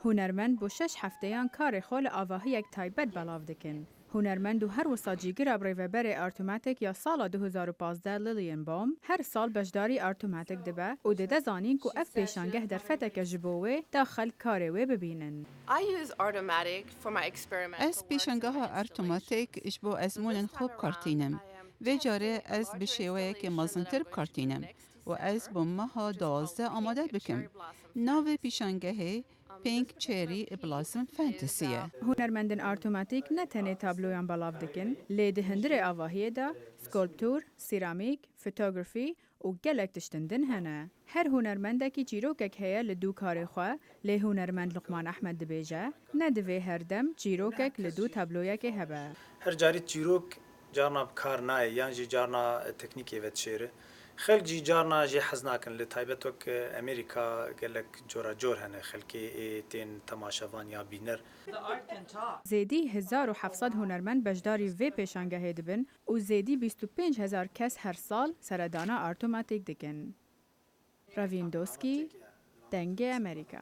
هنرمند بو 6 هفتهیان کار خول آواهی یک تایبت بلاو دکن. هنرمند و هر وساجیگر بریوبر ئارتۆماتیک یا سال 2015 لیلین بوم هر سال بجداری ئارتۆماتیک دبه و دده زانین که اف پیشانگه در فتک جبوه داخل کاروه ببینن. از پیشنگاه ئارتۆماتیک اش بو ازمون خوب کارتینم. و جاره از بشیوه که مازنتر بکارتینم و از بو ماها 12 آماده بکم. ناو پیشنگه پینک چری بلازم فانتسیه. هنرمندن ئارتۆماتیک نه تنه تابلویان بلاو دکن، لی دهندر آواهی دا، سکولپتور، سیرامیک، فوتوگرافی و گلک تشتندن هنه. هر هنرمندکی جیروکک هیا لدو کار خواه، لی هنرمند لقمان احمد دبیجه، ندوه هر دم جیروکک لدو تابلویک هبه. هر جاری جیروک جارنا بکار نای، یعنی جارنا تکنیکی وقت شیره. خلق جی جارنا جی حزناکن لطایبت وک امریکا گلک جورا جور هنه خلقی تین تماشاوان یا بینر. زیدی 1700 هنرمند بجداری و پیشانگه دبن و زیدی 25000 کس هر سال سردانا ئارتۆماتیک دکن. راویندوسکی، دنگ امریکا.